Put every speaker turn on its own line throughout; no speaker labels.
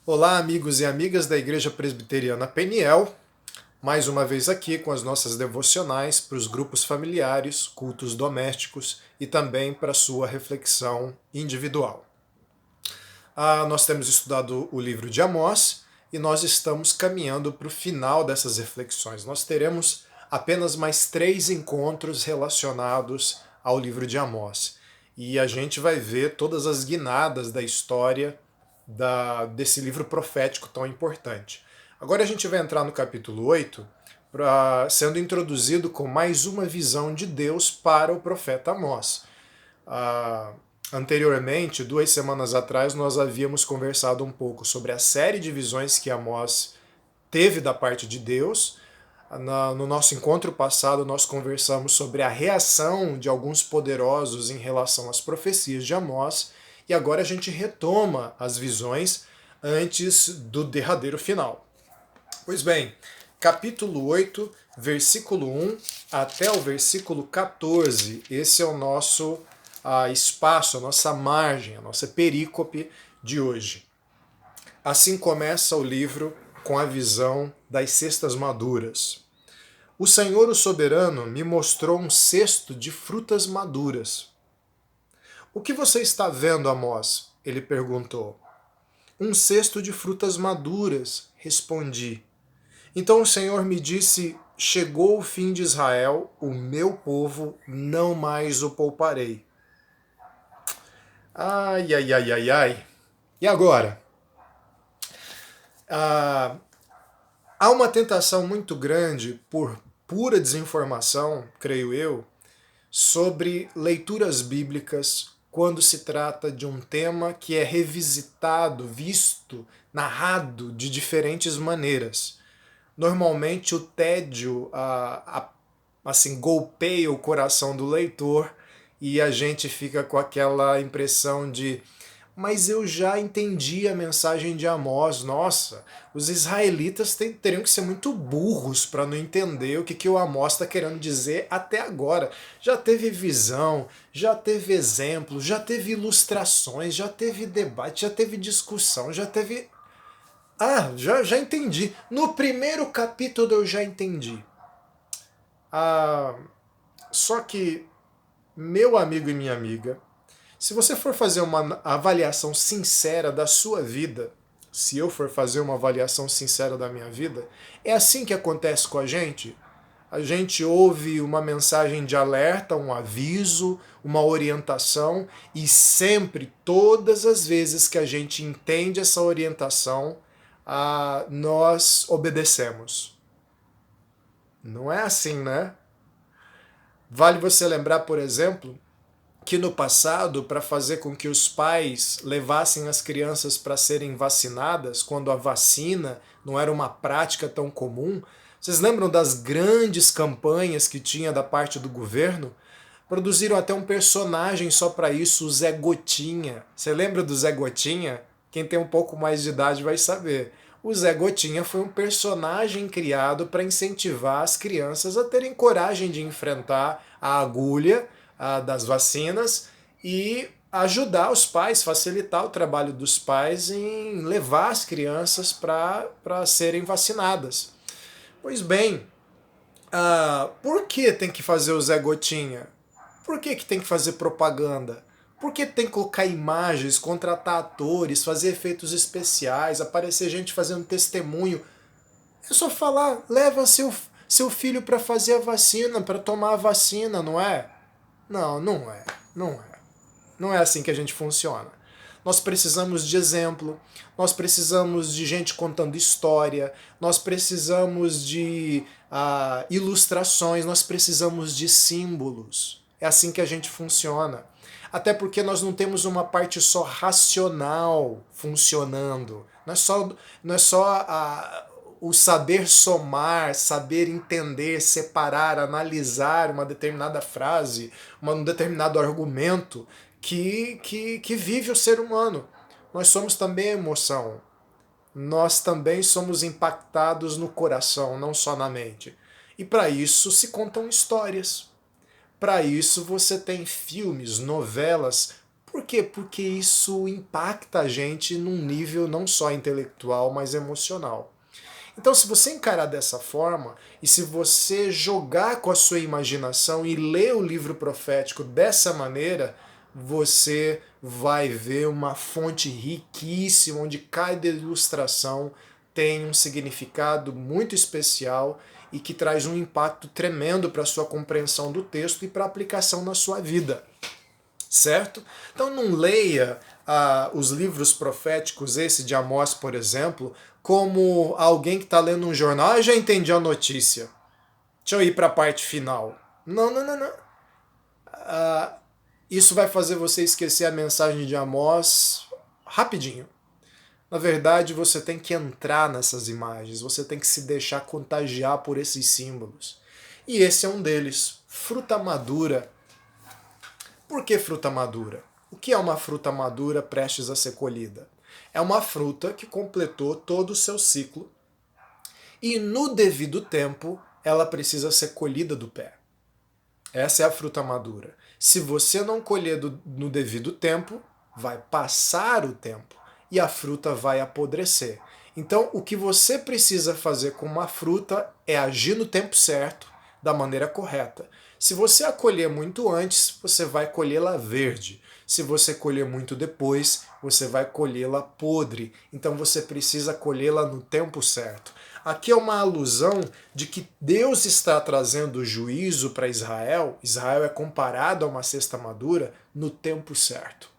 Olá, amigos e amigas da Igreja Presbiteriana Peniel, mais uma vez aqui com as nossas devocionais para os grupos familiares, cultos domésticos e também para a sua reflexão individual. Nós temos estudado o livro de Amós e nós estamos caminhando para o final dessas reflexões. Nós teremos apenas mais 3 encontros relacionados ao livro de Amós. E a gente vai ver todas as guinadas da história desse livro profético tão importante. Agora a gente vai entrar no capítulo 8, sendo introduzido com mais uma visão de Deus para o profeta Amós. Anteriormente, 2 semanas atrás, nós havíamos conversado um pouco sobre a série de visões que Amós teve da parte de Deus. No nosso encontro passado, nós conversamos sobre a reação de alguns poderosos em relação às profecias de Amós, e agora a gente retoma as visões antes do derradeiro final. Pois bem, capítulo 8, versículo 1 até o versículo 14, esse é o nosso espaço, a nossa margem, a nossa perícope de hoje. Assim começa o livro com a visão das cestas maduras. O Senhor, o soberano, me mostrou um cesto de frutas maduras. O que você está vendo, Amós? Ele perguntou. Um cesto de frutas maduras, respondi. Então o Senhor me disse: chegou o fim de Israel, o meu povo, não mais o pouparei. Ai, ai, ai, ai, ai. E agora? Há uma tentação muito grande por pura desinformação, creio eu, sobre leituras bíblicas quando se trata de um tema que é revisitado, visto, narrado de diferentes maneiras. Normalmente o tédio assim golpeia o coração do leitor e a gente fica com aquela impressão de: mas eu já entendi a mensagem de Amós. Nossa, os israelitas teriam que ser muito burros para não entender o que o Amós está querendo dizer até agora. Já teve visão, já teve exemplo, já teve ilustrações, já teve debate, já teve discussão, já teve... já entendi. No primeiro capítulo eu já entendi. Só que, meu amigo e minha amiga, se você for fazer uma avaliação sincera da sua vida, se eu for fazer uma avaliação sincera da minha vida, é assim que acontece com a gente. A gente ouve uma mensagem de alerta, um aviso, uma orientação, e sempre, todas as vezes que a gente entende essa orientação, nós obedecemos. Não é assim, né? Vale você lembrar, por exemplo, que no passado, para fazer com que os pais levassem as crianças para serem vacinadas, quando a vacina não era uma prática tão comum, vocês lembram das grandes campanhas que tinha da parte do governo? Produziram até um personagem só para isso, o Zé Gotinha. Você lembra do Zé Gotinha? Quem tem um pouco mais de idade vai saber. O Zé Gotinha foi um personagem criado para incentivar as crianças a terem coragem de enfrentar a agulha das vacinas e ajudar os pais, facilitar o trabalho dos pais em levar as crianças para serem vacinadas. Pois bem, por que tem que fazer o Zé Gotinha? Por que tem que fazer propaganda? Por que tem que colocar imagens, contratar atores, fazer efeitos especiais, aparecer gente fazendo testemunho? É só falar, leva seu filho para fazer a vacina, para tomar a vacina, não é? Não, não é. Não é. Não é assim que a gente funciona. Nós precisamos de exemplo, nós precisamos de gente contando história, nós precisamos de ilustrações, nós precisamos de símbolos. É assim que a gente funciona. Até porque nós não temos uma parte só racional funcionando. Não é só o saber somar, saber entender, separar, analisar uma determinada frase, um determinado argumento que vive o ser humano. Nós somos também emoção. Nós também somos impactados no coração, não só na mente. E para isso se contam histórias. Para isso você tem filmes, novelas, Por quê? Porque isso impacta a gente num nível não só intelectual, mas emocional. Então, se você encarar dessa forma, e se você jogar com a sua imaginação e ler o livro profético dessa maneira, você vai ver uma fonte riquíssima, onde cada ilustração tem um significado muito especial e que traz um impacto tremendo para a sua compreensão do texto e para a aplicação na sua vida. Certo? Então não leia os livros proféticos, esse de Amós, por exemplo, como alguém que está lendo um jornal. Ah, já entendi a notícia. Deixa eu ir para a parte final. Não, não, não, não. Isso vai fazer você esquecer a mensagem de Amós rapidinho. Na verdade, você tem que entrar nessas imagens, você tem que se deixar contagiar por esses símbolos. E esse é um deles. Fruta madura. Por que fruta madura? O que é uma fruta madura prestes a ser colhida? É uma fruta que completou todo o seu ciclo e no devido tempo ela precisa ser colhida do pé. Essa é a fruta madura. Se você não colher no devido tempo, vai passar o tempo e a fruta vai apodrecer. Então, o que você precisa fazer com uma fruta é agir no tempo certo, da maneira correta. Se você a colher muito antes, você vai colhê-la verde. Se você colher muito depois, você vai colhê-la podre. Então você precisa colhê-la no tempo certo. Aqui é uma alusão de que Deus está trazendo juízo para Israel. Israel é comparado a uma cesta madura no tempo certo.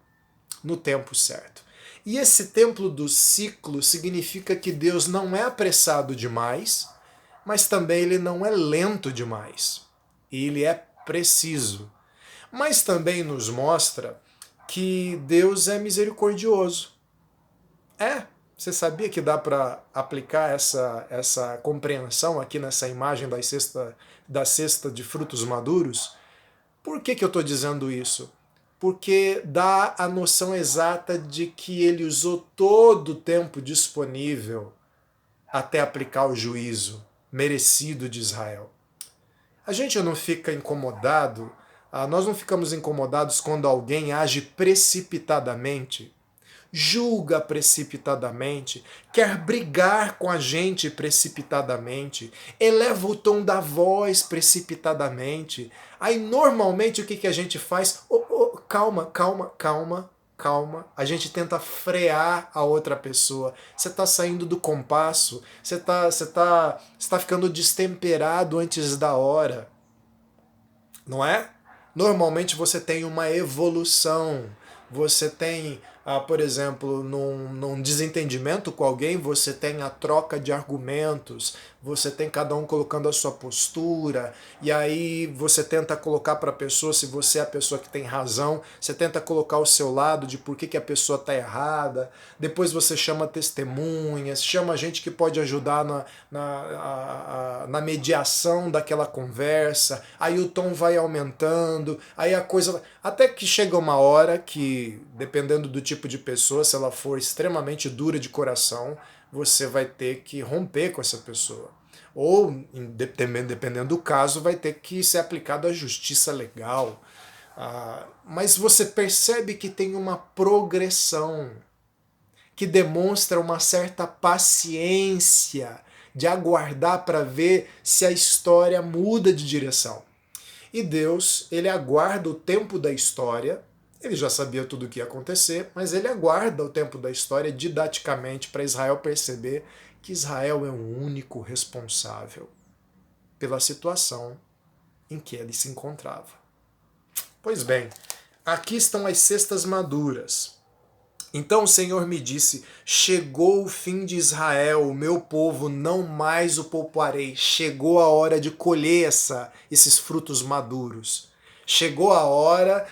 No tempo certo. E esse tempo do ciclo significa que Deus não é apressado demais, mas também ele não é lento demais. Ele é preciso. Mas também nos mostra que Deus é misericordioso. Você sabia que dá para aplicar essa compreensão aqui nessa imagem da cesta de frutos maduros? Por que eu estou dizendo isso? Porque dá a noção exata de que ele usou todo o tempo disponível até aplicar o juízo merecido de Israel. A gente não fica incomodado, nós não ficamos incomodados quando alguém age precipitadamente, julga precipitadamente, quer brigar com a gente precipitadamente, eleva o tom da voz precipitadamente. Aí normalmente o que a gente faz? Calma, calma, calma, calma. A gente tenta frear a outra pessoa. Você está saindo do compasso, você tá ficando destemperado antes da hora. Não é? Normalmente você tem uma evolução. Você tem, por exemplo, num desentendimento com alguém, você tem a troca de argumentos, você tem cada um colocando a sua postura, e aí você tenta colocar para a pessoa, se você é a pessoa que tem razão, você tenta colocar o seu lado de por que a pessoa está errada, depois você chama testemunhas, chama gente que pode ajudar na mediação daquela conversa, aí o tom vai aumentando, aí a coisa... Até que chega uma hora que, dependendo do tipo de pessoa, se ela for extremamente dura de coração, você vai ter que romper com essa pessoa. Ou, dependendo do caso, vai ter que ser aplicada a justiça legal. Mas você percebe que tem uma progressão que demonstra uma certa paciência de aguardar para ver se a história muda de direção. E Deus, ele aguarda o tempo da história, ele já sabia tudo o que ia acontecer, mas ele aguarda o tempo da história didaticamente para Israel perceber que Israel é o único responsável pela situação em que ele se encontrava. Pois bem, aqui estão as cestas maduras. Então o Senhor me disse: chegou o fim de Israel, o meu povo, não mais o pouparei. Chegou a hora de colher esses frutos maduros. Chegou a hora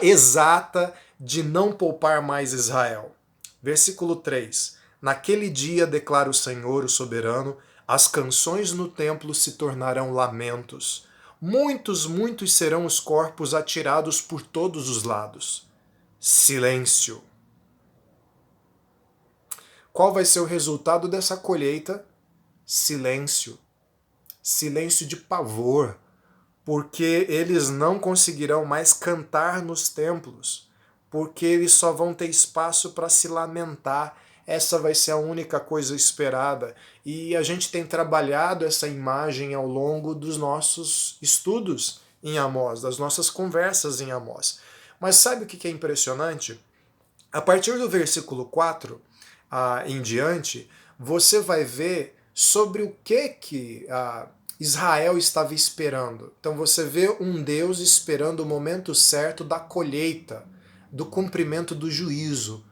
exata de não poupar mais Israel. Versículo 3. Naquele dia, declara o Senhor, o soberano, as canções no templo se tornarão lamentos. Muitos, muitos serão os corpos atirados por todos os lados. Silêncio. Qual vai ser o resultado dessa colheita? Silêncio. Silêncio de pavor, porque eles não conseguirão mais cantar nos templos, porque eles só vão ter espaço para se lamentar. Essa vai ser a única coisa esperada. E a gente tem trabalhado essa imagem ao longo dos nossos estudos em Amós, das nossas conversas em Amós. Mas sabe o que é impressionante? A partir do versículo 4 em diante, você vai ver sobre o que Israel estava esperando. Então você vê um Deus esperando o momento certo da colheita, do cumprimento do juízo.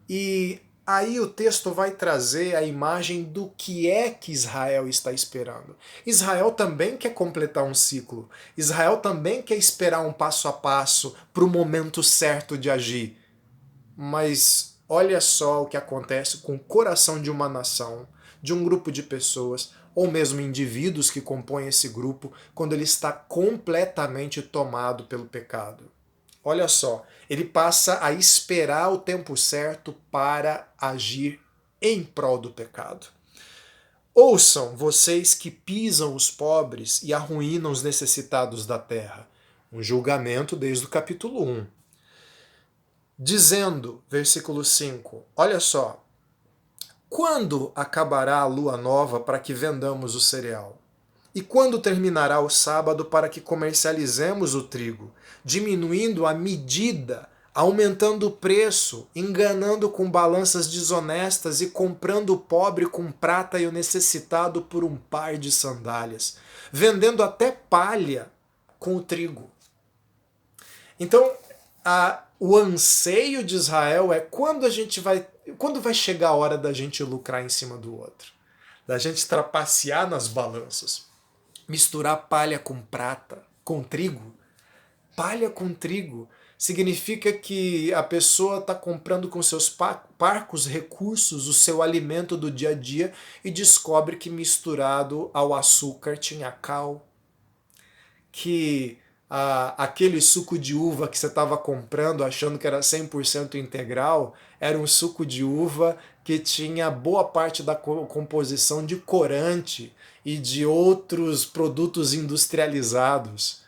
E aí o texto vai trazer a imagem do que é que Israel está esperando. Israel também quer completar um ciclo. Israel também quer esperar um passo a passo para o momento certo de agir. Mas olha só o que acontece com o coração de uma nação, de um grupo de pessoas, ou mesmo indivíduos que compõem esse grupo, quando ele está completamente tomado pelo pecado. Olha só, ele passa a esperar o tempo certo para agir em prol do pecado. Ouçam, vocês que pisam os pobres e arruinam os necessitados da terra. Um julgamento desde o capítulo 1. Dizendo, versículo 5, olha só, quando acabará a lua nova para que vendamos o cereal? E quando terminará o sábado para que comercializemos o trigo, diminuindo a medida, aumentando o preço, enganando com balanças desonestas e comprando o pobre com prata e o necessitado por um par de sandálias, vendendo até palha com o trigo. Então, o anseio de Israel é quando vai chegar a hora da gente lucrar em cima do outro, da gente trapacear nas balanças. Misturar palha com prata, com trigo. Palha com trigo significa que a pessoa está comprando com seus parcos recursos o seu alimento do dia a dia e descobre que misturado ao açúcar tinha cal, que aquele suco de uva que você estava comprando achando que era 100% integral era um suco de uva que tinha boa parte da composição de corante e de outros produtos industrializados.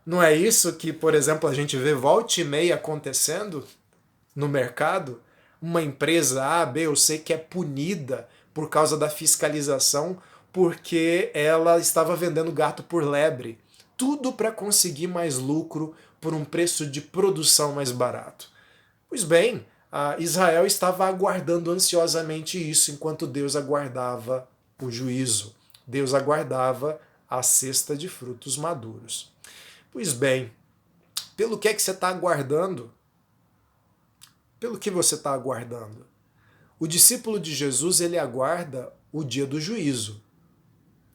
Não é isso que, por exemplo, a gente vê volta e meia acontecendo no mercado? Uma empresa A, B ou C que é punida por causa da fiscalização porque ela estava vendendo gato por lebre. Tudo para conseguir mais lucro por um preço de produção mais barato. Pois bem, Israel estava aguardando ansiosamente isso enquanto Deus aguardava o juízo. Deus aguardava a cesta de frutos maduros. Pois bem, pelo que é que você está aguardando? Pelo que você está aguardando? O discípulo de Jesus, ele aguarda o dia do juízo.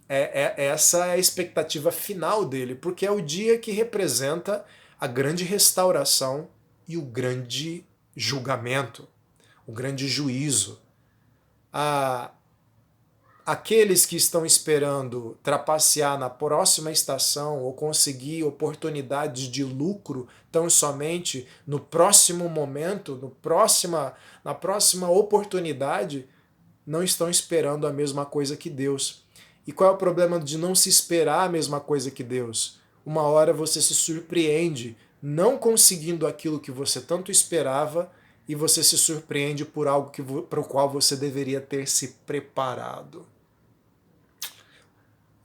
Essa é a expectativa final dele, porque é o dia que representa a grande restauração e o grande julgamento, o grande juízo. Aqueles que estão esperando trapacear na próxima estação ou conseguir oportunidades de lucro tão somente no próximo momento, na próxima oportunidade, não estão esperando a mesma coisa que Deus. E qual é o problema de não se esperar a mesma coisa que Deus? Uma hora você se surpreende não conseguindo aquilo que você tanto esperava e você se surpreende por algo para o qual você deveria ter se preparado.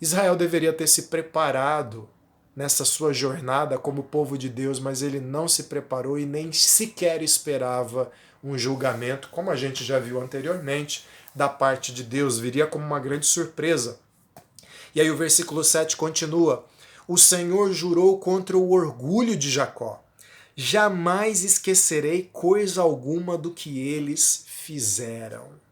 Israel deveria ter se preparado nessa sua jornada como povo de Deus, mas ele não se preparou e nem sequer esperava um julgamento, como a gente já viu anteriormente, da parte de Deus. Viria como uma grande surpresa. E aí o versículo 7 continua: o Senhor jurou contra o orgulho de Jacó. Jamais esquecerei coisa alguma do que eles fizeram.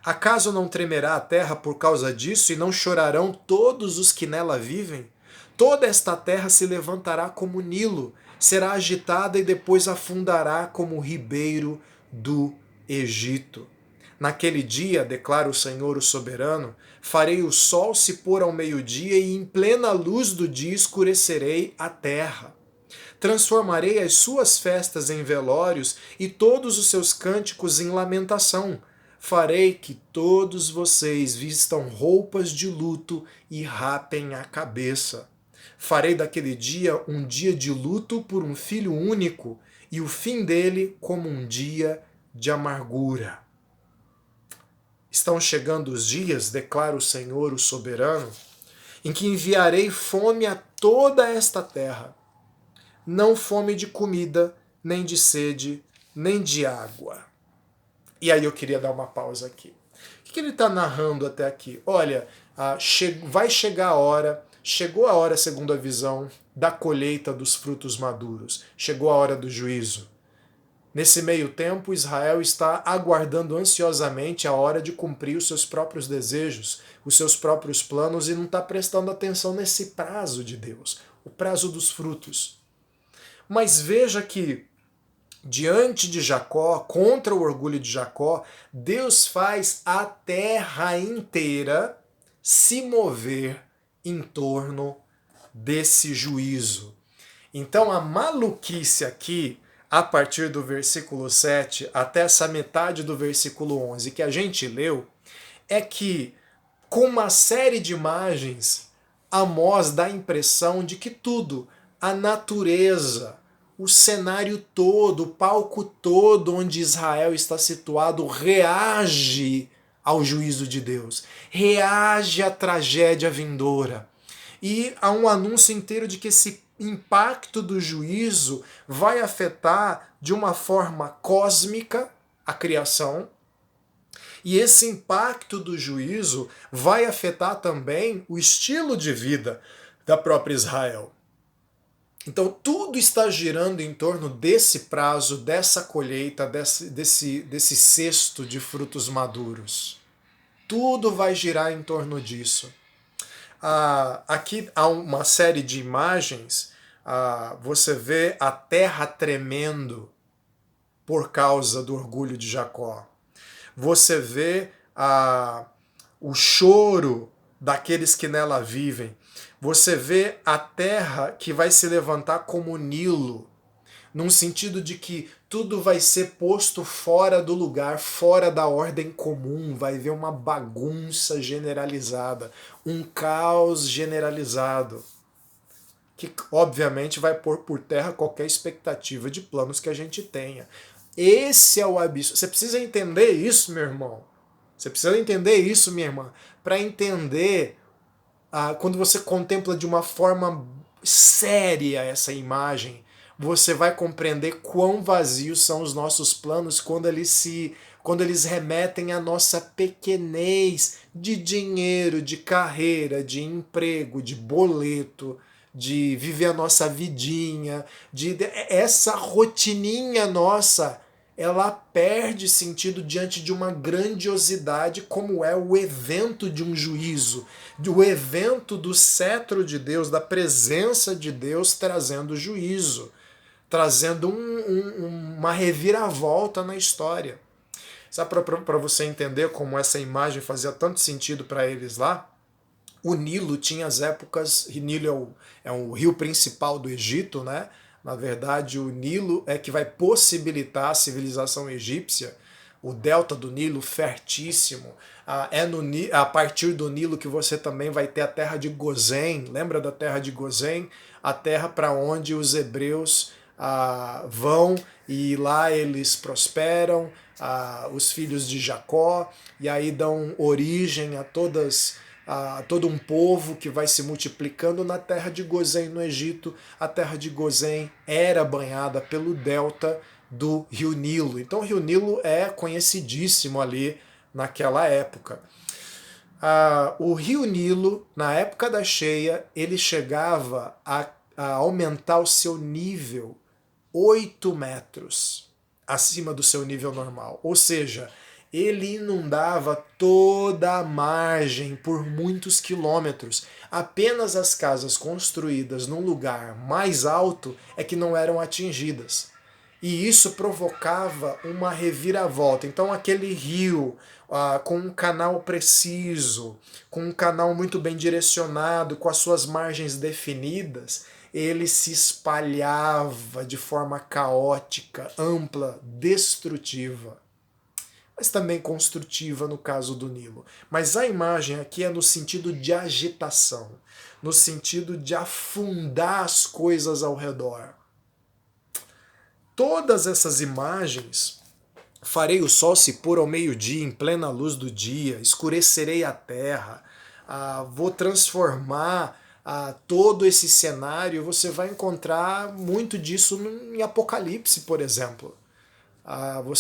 Acaso não tremerá a terra por causa disso e não chorarão todos os que nela vivem? Toda esta terra se levantará como Nilo, será agitada e depois afundará como o ribeiro do Egito. Naquele dia, declara o Senhor o soberano, farei o sol se pôr ao meio-dia e em plena luz do dia escurecerei a terra. Transformarei as suas festas em velórios e todos os seus cânticos em lamentação. Farei que todos vocês vistam roupas de luto e rapem a cabeça. Farei daquele dia um dia de luto por um filho único e o fim dele como um dia de amargura. Estão chegando os dias, declara o Senhor, o soberano, em que enviarei fome a toda esta terra, não fome de comida, nem de sede, nem de água. E aí eu queria dar uma pausa aqui. O que ele está narrando até aqui? Olha, vai chegar a hora, chegou a hora, segundo a visão, da colheita dos frutos maduros. Chegou a hora do juízo. Nesse meio tempo, Israel está aguardando ansiosamente a hora de cumprir os seus próprios desejos, os seus próprios planos, e não está prestando atenção nesse prazo de Deus, o prazo dos frutos. Mas veja que, diante de Jacó, contra o orgulho de Jacó, Deus faz a terra inteira se mover em torno desse juízo. Então a maluquice aqui, a partir do versículo 7 até essa metade do versículo 11 que a gente leu, é que com uma série de imagens, Amós dá a impressão de que tudo, a natureza, o cenário todo, o palco todo onde Israel está situado, reage ao juízo de Deus, reage à tragédia vindoura. E há um anúncio inteiro de que esse impacto do juízo vai afetar de uma forma cósmica a criação, e esse impacto do juízo vai afetar também o estilo de vida da própria Israel. Então tudo está girando em torno desse prazo, dessa colheita, desse cesto de frutos maduros. Tudo vai girar em torno disso. Aqui há uma série de imagens, você vê a terra tremendo por causa do orgulho de Jacó. Você vê o choro daqueles que nela vivem. Você vê a terra que vai se levantar como o Nilo, num sentido de que tudo vai ser posto fora do lugar, fora da ordem comum, vai haver uma bagunça generalizada, um caos generalizado, que obviamente vai pôr por terra qualquer expectativa de planos que a gente tenha. Esse é o abismo. Você precisa entender isso, meu irmão. Você precisa entender isso, minha irmã, para entender quando você contempla de uma forma séria essa imagem, você vai compreender quão vazios são os nossos planos quando eles remetem à nossa pequenez de dinheiro, de carreira, de emprego, de boleto, de viver a nossa vidinha, essa rotininha nossa, ela perde sentido diante de uma grandiosidade como é o evento de um juízo, o evento do cetro de Deus, da presença de Deus trazendo juízo, trazendo uma reviravolta na história. Sabe, para você entender como essa imagem fazia tanto sentido para eles lá? O Nilo tinha as épocas, o Nilo é o rio principal do Egito, né? Na verdade, o Nilo é que vai possibilitar a civilização egípcia, o delta do Nilo fértíssimo. A partir do Nilo que você também vai ter a terra de Gozém. Lembra da terra de Gozém? A terra para onde os hebreus vão e lá eles prosperam, os filhos de Jacó, e aí dão origem a todo um povo que vai se multiplicando na terra de Gozém no Egito. A terra de Gozém era banhada pelo delta do rio Nilo. Então o rio Nilo é conhecidíssimo ali naquela época. O rio Nilo, na época da cheia, ele chegava a aumentar o seu nível 8 metros acima do seu nível normal. Ou seja, ele inundava toda a margem por muitos quilômetros. Apenas as casas construídas num lugar mais alto é que não eram atingidas. E isso provocava uma reviravolta. Então aquele rio com um canal preciso, com um canal muito bem direcionado, com as suas margens definidas, ele se espalhava de forma caótica, ampla, destrutiva, mas também construtiva no caso do Nilo. Mas a imagem aqui é no sentido de agitação, no sentido de afundar as coisas ao redor. todas essas imagens, farei o sol se pôr ao meio-dia, em plena luz do dia, escurecerei a terra, vou transformar todo esse cenário, você vai encontrar muito disso em Apocalipse, por exemplo.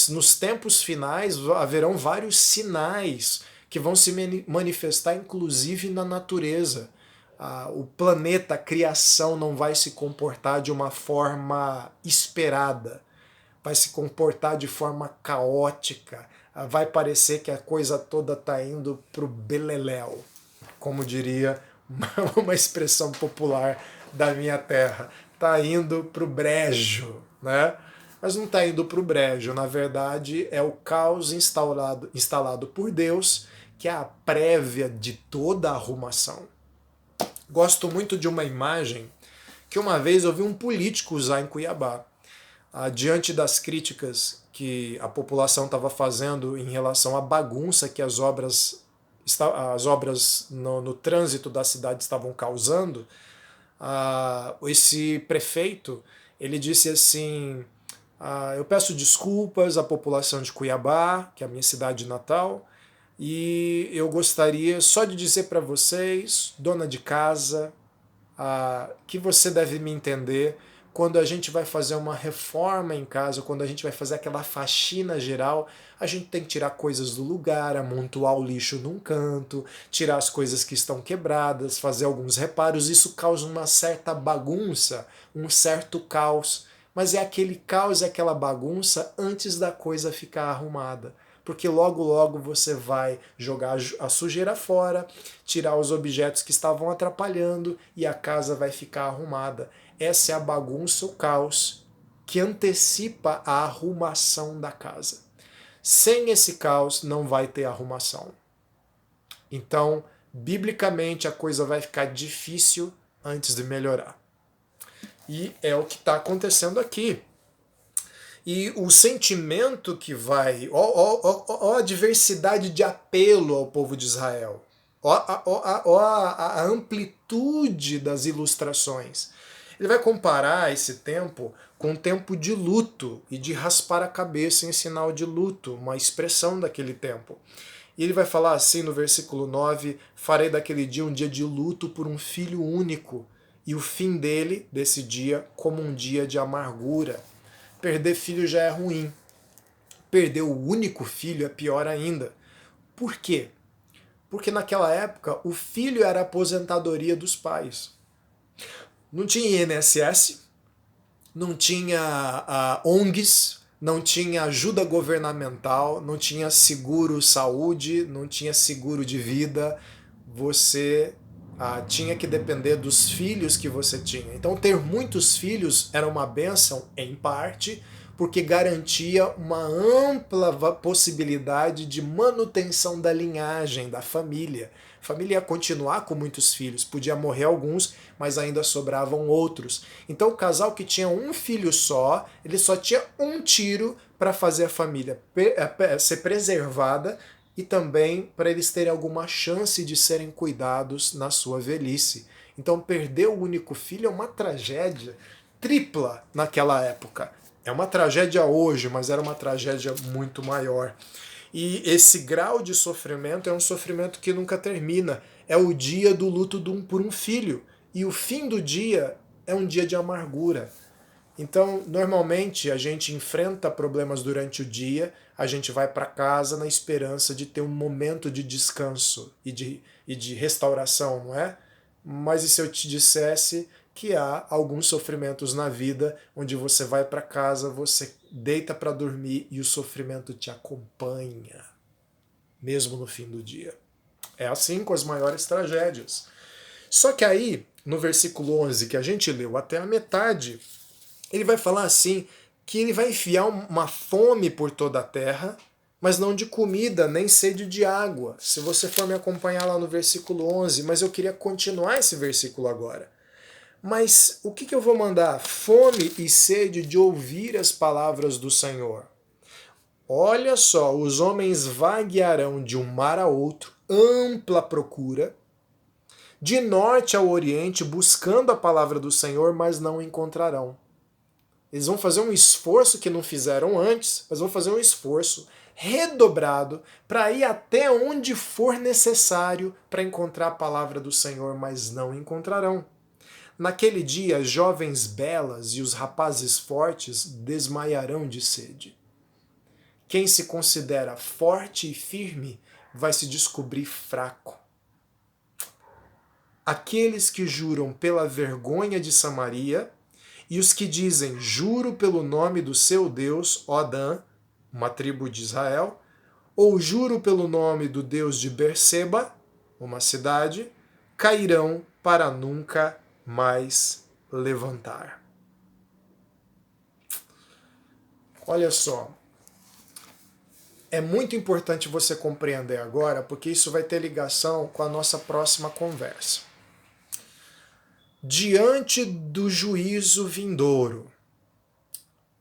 Nos tempos finais haverão vários sinais que vão se manifestar, inclusive na natureza. O planeta, a criação, não vai se comportar de uma forma esperada, vai se comportar de forma caótica, vai parecer que a coisa toda está indo para o beleléu, como diria uma expressão popular da minha terra, está indo para o brejo, né? Mas não está indo para o brejo, na verdade é o caos instalado por Deus, que é a prévia de toda a arrumação. Gosto muito de uma imagem que uma vez eu vi um político usar em Cuiabá. Diante das críticas que a população estava fazendo em relação à bagunça que as obras no trânsito da cidade estavam causando, esse prefeito ele disse assim: eu peço desculpas à população de Cuiabá, que é a minha cidade natal, e eu gostaria só de dizer para vocês, dona de casa, que você deve me entender quando a gente vai fazer uma reforma em casa, quando a gente vai fazer aquela faxina geral, a gente tem que tirar coisas do lugar, amontoar o lixo num canto, tirar as coisas que estão quebradas, fazer alguns reparos. Isso causa uma certa bagunça, um certo caos. Mas é aquele caos, é aquela bagunça antes da coisa ficar arrumada. Porque logo logo você vai jogar a sujeira fora, tirar os objetos que estavam atrapalhando e a casa vai ficar arrumada. Essa é a bagunça, o caos, que antecipa a arrumação da casa. Sem esse caos não vai ter arrumação. Então, biblicamente, a coisa vai ficar difícil antes de melhorar. E é o que está acontecendo aqui. E o sentimento que vai... Ó a diversidade de apelo ao povo de Israel. Ó a amplitude das ilustrações. Ele vai comparar esse tempo com o tempo de luto e de raspar a cabeça em sinal de luto, uma expressão daquele tempo. E ele vai falar assim no versículo 9: farei daquele dia um dia de luto por um filho único, e o fim dele, desse dia, como um dia de amargura. Perder filho já é ruim. Perder o único filho é pior ainda. Por quê? Porque naquela época o filho era a aposentadoria dos pais. Não tinha INSS, não tinha ONGs, não tinha ajuda governamental, não tinha seguro saúde, não tinha seguro de vida. Você tinha que depender dos filhos que você tinha. Então ter muitos filhos era uma bênção, em parte, porque garantia uma ampla possibilidade de manutenção da linhagem, da família. A família ia continuar com muitos filhos, podia morrer alguns, mas ainda sobravam outros. Então o casal que tinha um filho só, ele só tinha um tiro para fazer a família ser preservada e também para eles terem alguma chance de serem cuidados na sua velhice. Então perder o único filho é uma tragédia tripla naquela época. É uma tragédia hoje, mas era uma tragédia muito maior. E esse grau de sofrimento é um sofrimento que nunca termina. É o dia do luto por um filho. E o fim do dia é um dia de amargura. Então, normalmente, a gente enfrenta problemas durante o dia, a gente vai para casa na esperança de ter um momento de descanso e de restauração, não é? Mas e se eu te dissesse que há alguns sofrimentos na vida onde você vai para casa, você deita para dormir e o sofrimento te acompanha, mesmo no fim do dia. É assim com as maiores tragédias. Só que aí, no versículo 11, que a gente leu até a metade, ele vai falar assim, que ele vai enfiar uma fome por toda a terra, mas não de comida, nem sede de água. Se você for me acompanhar lá no versículo 11, mas eu queria continuar esse versículo agora. Mas o que eu vou mandar? Fome e sede de ouvir as palavras do Senhor. Olha só, os homens vaguearão de um mar a outro, ampla procura, de norte ao oriente, buscando a palavra do Senhor, mas não encontrarão. Eles vão fazer um esforço que não fizeram antes, mas vão fazer um esforço redobrado para ir até onde for necessário para encontrar a palavra do Senhor, mas não encontrarão. Naquele dia, as jovens belas e os rapazes fortes desmaiarão de sede. Quem se considera forte e firme vai se descobrir fraco. Aqueles que juram pela vergonha de Samaria e os que dizem juro pelo nome do seu Deus, ó Dan, uma tribo de Israel, ou juro pelo nome do Deus de Berseba, uma cidade, cairão para nunca mais levantar. Olha só, é muito importante você compreender agora, porque isso vai ter ligação com a nossa próxima conversa. Diante do juízo vindouro,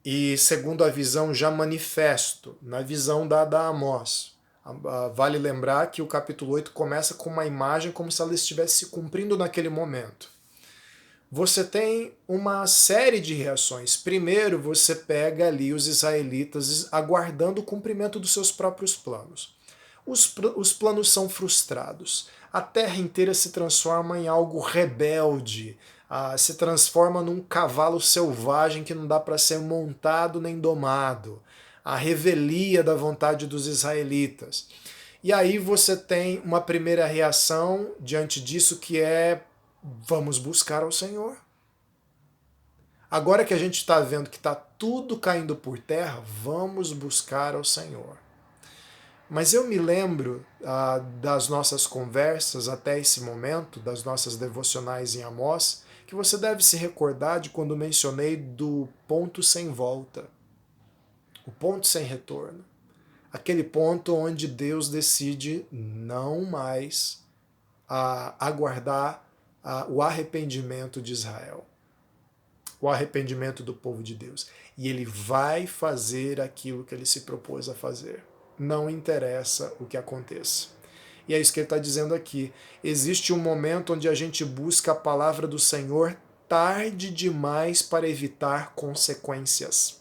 e segundo a visão já manifesto, na visão dada a Amós, vale lembrar que o capítulo 8 começa com uma imagem como se ela estivesse se cumprindo naquele momento. Você tem uma série de reações. Primeiro, você pega ali os israelitas aguardando o cumprimento dos seus próprios planos. Os planos são frustrados. A terra inteira se transforma em algo rebelde, se transforma num cavalo selvagem que não dá para ser montado nem domado. A revelia da vontade dos israelitas. E aí você tem uma primeira reação diante disso que é: vamos buscar ao Senhor. Agora que a gente está vendo que está tudo caindo por terra, vamos buscar ao Senhor. Mas eu me lembro das nossas conversas até esse momento, das nossas devocionais em Amós, que você deve se recordar de quando mencionei do ponto sem volta, o ponto sem retorno. Aquele ponto onde Deus decide não mais aguardar o arrependimento de Israel, o arrependimento do povo de Deus. E ele vai fazer aquilo que ele se propôs a fazer. Não interessa o que aconteça. E é isso que ele está dizendo aqui. Existe um momento onde a gente busca a palavra do Senhor tarde demais para evitar consequências.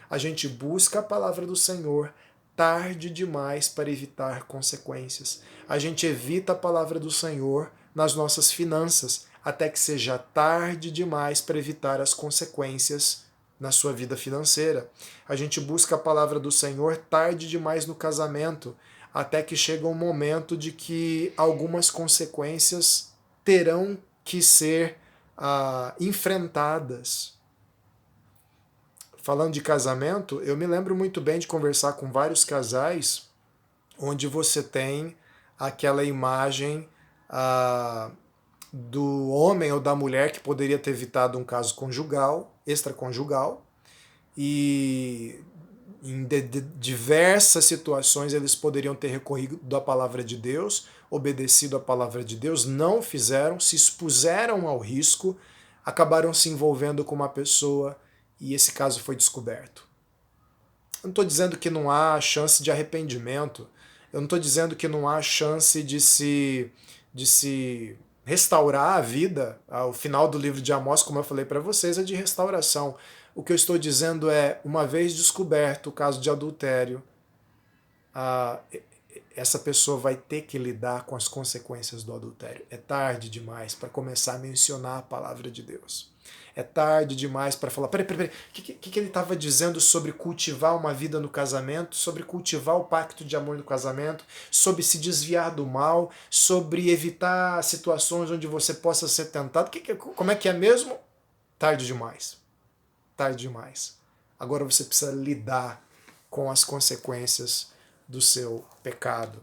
A gente busca a palavra do Senhor tarde demais para evitar consequências. A gente evita a palavra do Senhor nas nossas finanças, até que seja tarde demais para evitar as consequências na sua vida financeira. A gente busca a palavra do Senhor tarde demais no casamento, até que chega um momento de que algumas consequências terão que ser enfrentadas. Falando de casamento, eu me lembro muito bem de conversar com vários casais onde você tem aquela imagem do homem ou da mulher que poderia ter evitado um caso conjugal, extraconjugal, e em diversas situações eles poderiam ter recorrido à palavra de Deus, obedecido à palavra de Deus, não fizeram, se expuseram ao risco, acabaram se envolvendo com uma pessoa e esse caso foi descoberto. Eu não estou dizendo que não há chance de arrependimento, eu não estou dizendo que não há chance de se restaurar a vida. O final do livro de Amós, como eu falei para vocês, é de restauração. O que eu estou dizendo é, uma vez descoberto o caso de adultério, essa pessoa vai ter que lidar com as consequências do adultério. É tarde demais para começar a mencionar a palavra de Deus. É tarde demais para falar, peraí, o que ele estava dizendo sobre cultivar uma vida no casamento, sobre cultivar o pacto de amor no casamento, sobre se desviar do mal, sobre evitar situações onde você possa ser tentado. Como é que é mesmo? Tarde demais. Tarde demais. Agora você precisa lidar com as consequências do seu pecado.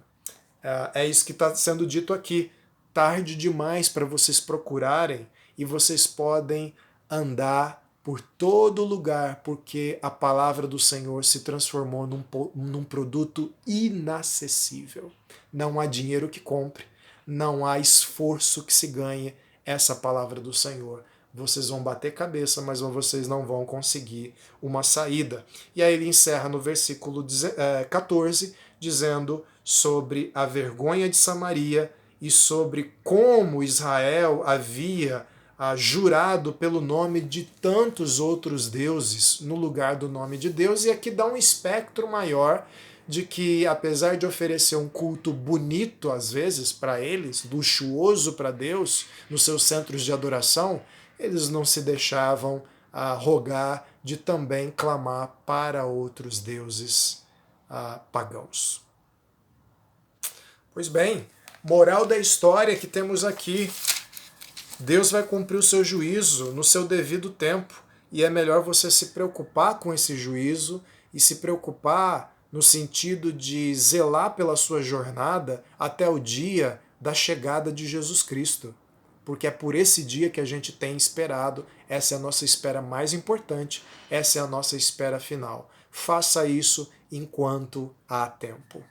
É isso que está sendo dito aqui. Tarde demais para vocês procurarem e vocês podem andar por todo lugar, porque a palavra do Senhor se transformou num produto inacessível. Não há dinheiro que compre, não há esforço que se ganhe essa palavra do Senhor. Vocês vão bater cabeça, mas vocês não vão conseguir uma saída. E aí ele encerra no versículo 14, dizendo sobre a vergonha de Samaria e sobre como Israel havia jurado pelo nome de tantos outros deuses no lugar do nome de Deus, e aqui dá um espectro maior de que, apesar de oferecer um culto bonito às vezes para eles, luxuoso para Deus, nos seus centros de adoração, eles não se deixavam rogar de também clamar para outros deuses pagãos. Pois bem, moral da história que temos aqui: Deus vai cumprir o seu juízo no seu devido tempo, e é melhor você se preocupar com esse juízo e se preocupar no sentido de zelar pela sua jornada até o dia da chegada de Jesus Cristo. Porque é por esse dia que a gente tem esperado, essa é a nossa espera mais importante, essa é a nossa espera final. Faça isso enquanto há tempo.